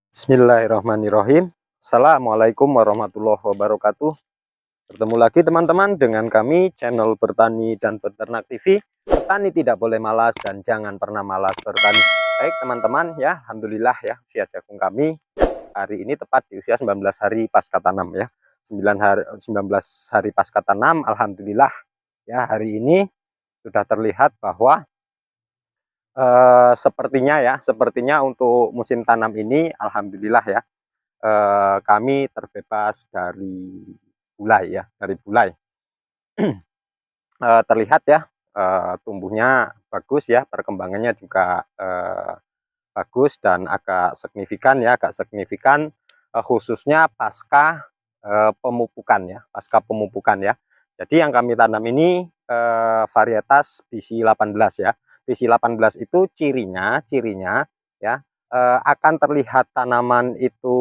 Bismillahirrahmanirrahim. Assalamualaikum warahmatullahi wabarakatuh. Bertemu lagi teman-teman dengan kami channel Bertani dan Beternak TV. Petani tidak boleh malas dan jangan pernah malas bertani. Baik teman-teman ya, alhamdulillah ya, usia jagung kami hari ini tepat di usia 19 hari pasca tanam ya. 19 hari pasca tanam, alhamdulillah ya, hari ini sudah terlihat bahwa sepertinya untuk musim tanam ini alhamdulillah ya, kami terbebas dari bulai ya, dari bulai. Terlihat ya, tumbuhnya bagus ya, perkembangannya juga bagus dan agak signifikan ya, khususnya pasca pemupukan ya, Jadi yang kami tanam ini varietas BC18 ya. BC18 itu cirinya ya, akan terlihat tanaman itu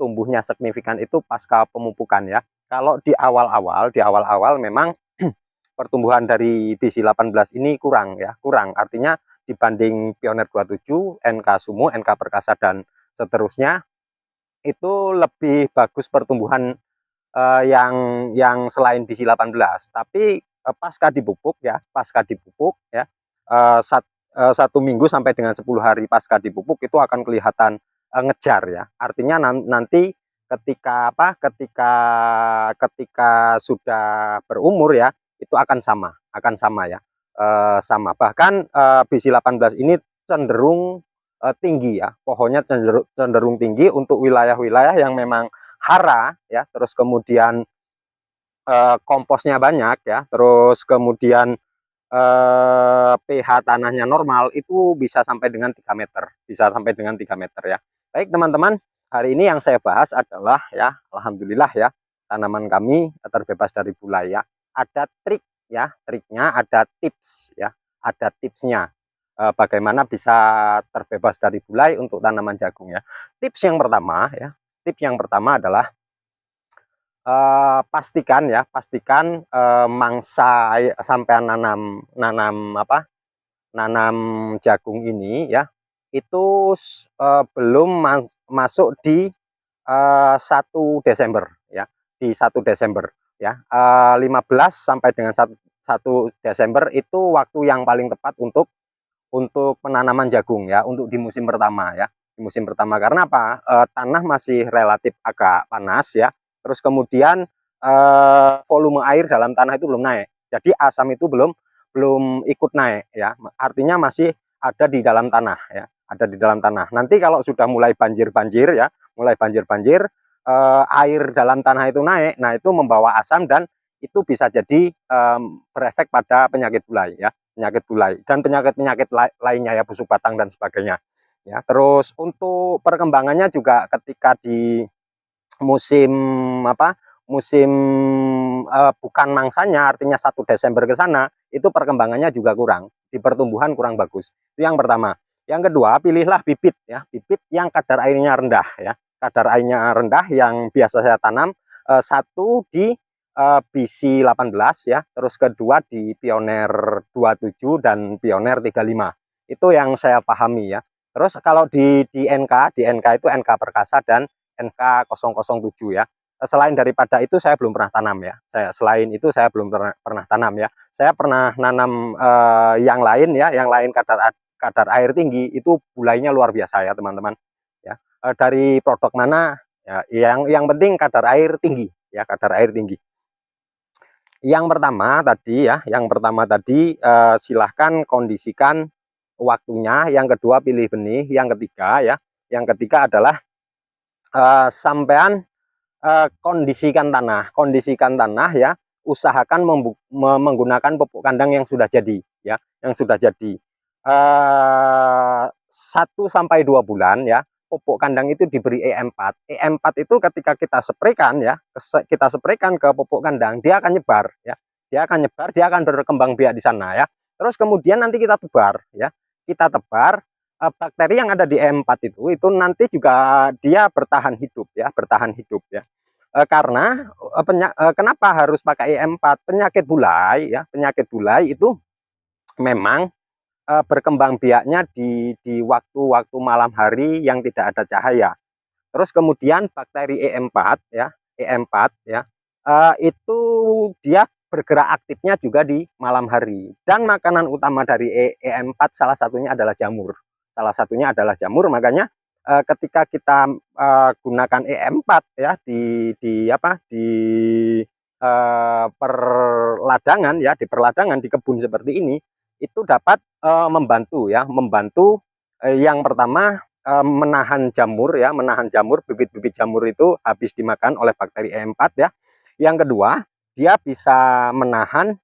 tumbuhnya signifikan itu pasca pemupukan ya. Kalau di awal-awal memang pertumbuhan dari BC18 ini kurang ya, artinya dibanding Pioneer 27, NK Sumo, NK Perkasa dan seterusnya itu lebih bagus pertumbuhan yang selain BC18. Tapi pasca dipupuk ya, 1 minggu sampai dengan 10 hari pasca dipupuk itu akan kelihatan ngejar ya. Artinya nanti ketika sudah berumur ya, itu akan sama ya. Bahkan BC18 ini cenderung tinggi ya, pohonnya cenderung tinggi untuk wilayah-wilayah yang memang hara ya, terus kemudian komposnya banyak ya, terus kemudian pH tanahnya normal, itu bisa sampai dengan 3 meter, ya. Baik teman-teman, hari ini yang saya bahas adalah ya, alhamdulillah ya, tanaman kami terbebas dari bulai ya. Ada trik ya, triknya, ada tips ya, ada tipsnya bagaimana bisa terbebas dari bulai untuk tanaman jagung ya. Tips yang pertama adalah pastikan mangsa sampai nanam jagung ini ya, itu belum masuk di 1 Desember ya, di 1 Desember ya. 15 sampai dengan 1 Desember itu waktu yang paling tepat untuk penanaman jagung ya, untuk di musim pertama ya. Di musim pertama, karena apa? Tanah masih relatif agak panas ya. Terus kemudian volume air dalam tanah itu belum naik. Jadi asam itu belum ikut naik ya. Artinya masih ada di dalam tanah ya, ada di dalam tanah. Nanti kalau sudah mulai banjir-banjir ya, air dalam tanah itu naik, nah itu membawa asam dan itu bisa jadi berefek pada penyakit bulai ya, dan penyakit lainnya ya, busuk batang dan sebagainya ya. Terus untuk perkembangannya juga ketika di musim musim bukan mangsanya, artinya 1 Desember ke sana, itu perkembangannya juga kurang, di pertumbuhan kurang bagus. Itu yang pertama. Yang kedua, pilihlah bibit ya, bibit yang kadar airnya rendah ya, yang biasa saya tanam. Satu di BC18 ya, terus kedua di Pioneer 27 dan Pioneer 35. Itu yang saya pahami ya. Terus kalau di NK itu NK Perkasa dan NK007 ya. Selain daripada itu saya belum pernah tanam ya. Selain itu saya belum pernah tanam ya. Saya pernah nanam yang lain ya, kadar air tinggi, itu bulainya luar biasa ya teman-teman. Ya, dari produk mana ya, yang penting kadar air tinggi ya, kadar air tinggi. Yang pertama tadi silahkan kondisikan waktunya. Yang kedua pilih benih. Yang ketiga adalah sampean kondisikan tanah ya, usahakan menggunakan pupuk kandang yang sudah jadi ya, 1-2 bulan ya, pupuk kandang itu diberi E4. E4 itu ketika kita spraykan ke pupuk kandang, dia akan nyebar ya, dia akan berkembang biak di sana ya. Terus kemudian nanti kita tebar ya, bakteri yang ada di E4 itu nanti juga dia bertahan hidup ya, karena kenapa harus pakai E4? Penyakit bulai itu memang berkembang biaknya di waktu-waktu malam hari yang tidak ada cahaya. Terus kemudian bakteri E4 ya, E4 ya, itu dia bergerak aktifnya juga di malam hari. Dan makanan utama dari E4 salah satunya adalah jamur. Salah satunya adalah jamur, makanya ketika kita gunakan E4 ya di perladangan ya, di perladangan di kebun seperti ini, itu dapat membantu ya, membantu yang pertama menahan jamur ya, menahan jamur, bibit-bibit jamur itu habis dimakan oleh bakteri E4 ya. Yang kedua, dia bisa menahan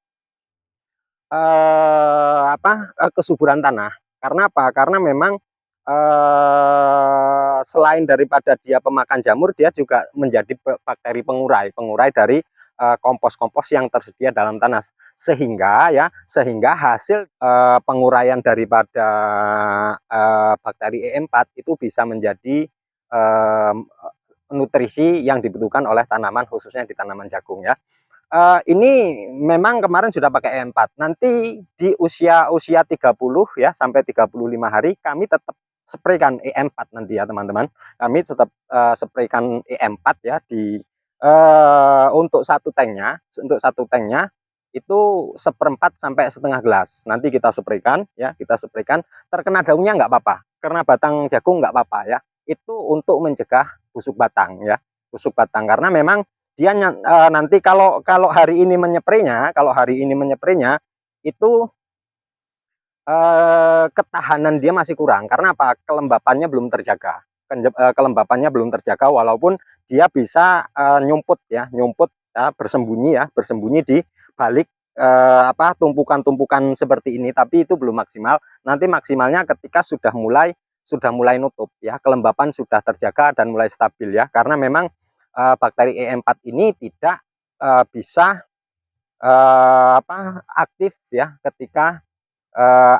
kesuburan tanah. Karena apa? Karena memang selain daripada dia pemakan jamur, dia juga menjadi bakteri pengurai, pengurai dari kompos-kompos yang tersedia dalam tanah, sehingga hasil penguraian daripada bakteri E4 itu bisa menjadi nutrisi yang dibutuhkan oleh tanaman, khususnya di tanaman jagung ya. Ini memang kemarin sudah pakai E4. Nanti di usia 30 ya sampai 35 hari kami tetap spraykan E4 nanti ya teman-teman. Kami tetap spraykan E4 ya di untuk satu tanknya itu 1/4 sampai setengah gelas. Nanti kita spraykan ya, kita spraykan. Terkena daunnya nggak apa-apa, karena batang jagung nggak apa-apa ya. Itu untuk mencegah busuk batang ya, busuk batang, karena memang dia nanti kalau hari ini menyeprenya itu ketahanan dia masih kurang. Karena apa? Kelembapannya belum terjaga. Kelembapannya belum terjaga, walaupun dia bisa nyumput ya, bersembunyi di balik tumpukan-tumpukan seperti ini, tapi itu belum maksimal. Nanti maksimalnya ketika sudah mulai nutup ya, kelembapan sudah terjaga dan mulai stabil ya. Karena memang bakteri E4 ini tidak bisa aktif ya ketika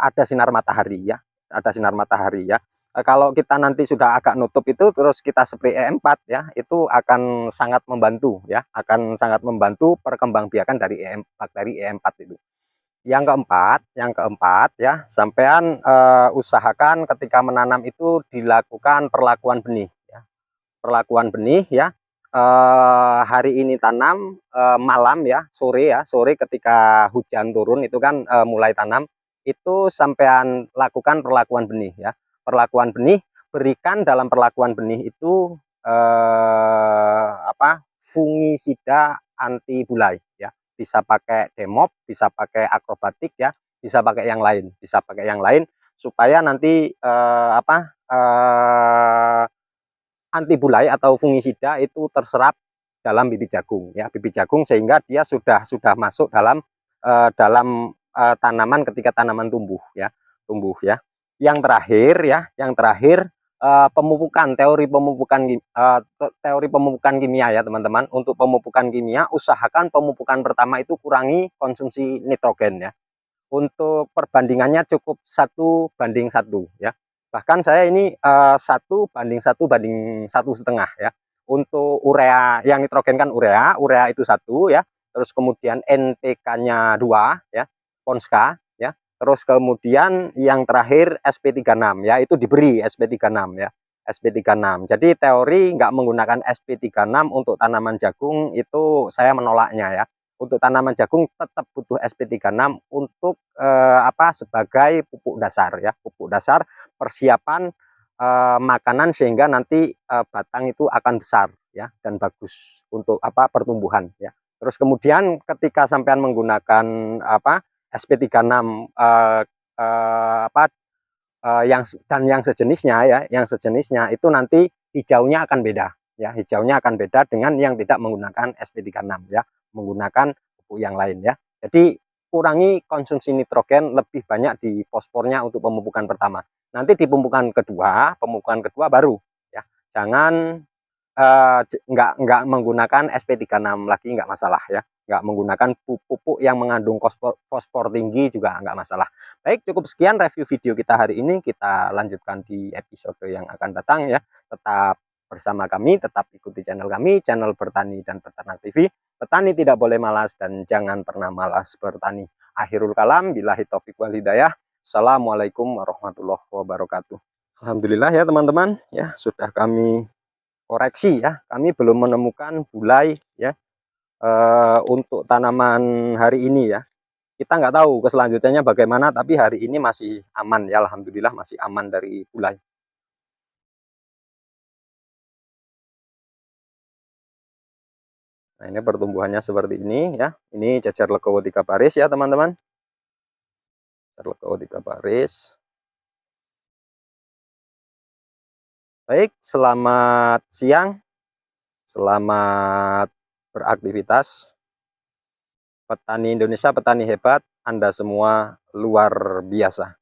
ada sinar matahari ya, ada sinar matahari ya. Kalau kita nanti sudah agak nutup itu terus kita spray E4 ya, itu akan sangat membantu ya, akan sangat membantu perkembangbiakan dari bakteri E4 itu. Yang keempat ya, sampean usahakan ketika menanam itu dilakukan perlakuan benih ya. Perlakuan benih ya. Hari ini tanam, malam ya, sore ketika hujan turun itu kan mulai tanam, itu sampean lakukan perlakuan benih ya. Perlakuan benih, berikan dalam perlakuan benih itu fungisida anti bulai ya. Bisa pakai Demop, bisa pakai akrobatik ya, bisa pakai yang lain, supaya nanti anti bulai atau fungisida itu terserap dalam bibit jagung ya, bibit jagung, sehingga dia sudah masuk dalam tanaman ketika tanaman tumbuh ya. Yang terakhir teori pemupukan kimia ya teman-teman. Untuk pemupukan kimia, usahakan pemupukan pertama itu kurangi konsumsi nitrogen ya. Untuk perbandingannya cukup 1:1 ya. Bahkan saya ini 1:1 banding 1,5 ya. Untuk urea, yang nitrogen kan urea itu 1 ya. Terus kemudian NPK-nya 2 ya, Ponska ya. Terus kemudian yang terakhir SP36 ya, itu diberi SP36 ya. SP36. Jadi teori nggak menggunakan SP36 untuk tanaman jagung itu saya menolaknya ya. Untuk tanaman jagung tetap butuh SP36 untuk sebagai pupuk dasar ya, pupuk dasar persiapan makanan, sehingga nanti batang itu akan besar ya dan bagus untuk pertumbuhan ya. Terus kemudian ketika sampean menggunakan SP36 yang sejenisnya ya, itu nanti hijaunya akan beda ya, hijaunya akan beda dengan yang tidak menggunakan SP36 ya, menggunakan pupuk yang lain ya. Jadi kurangi konsumsi nitrogen, lebih banyak di fosfornya untuk pemupukan pertama. Nanti di pemupukan kedua baru ya. Jangan nggak menggunakan SP36 lagi, nggak masalah ya. Nggak menggunakan pupuk yang mengandung fosfor tinggi juga nggak masalah. Baik, cukup sekian review video kita hari ini. Kita lanjutkan di episode yang akan datang ya. Tetap bersama kami, tetap ikuti channel kami, channel Bertani dan Peternak TV. Petani tidak boleh malas dan jangan pernah malas bertani. Akhirul kalam, billahi taufiq wal hidayah. Assalamualaikum warahmatullahi wabarakatuh. Alhamdulillah ya teman-teman, ya sudah kami koreksi ya, kami belum menemukan bulai ya untuk tanaman hari ini ya. Kita nggak tahu keselanjutannya bagaimana, tapi hari ini masih aman ya, alhamdulillah masih aman dari bulai. Nah, ini pertumbuhannya seperti ini ya. Ini cecer legowo 3 baris ya, teman-teman. Cecer legowo 3 baris. Baik, selamat siang. Selamat beraktivitas. Petani Indonesia, petani hebat, Anda semua luar biasa.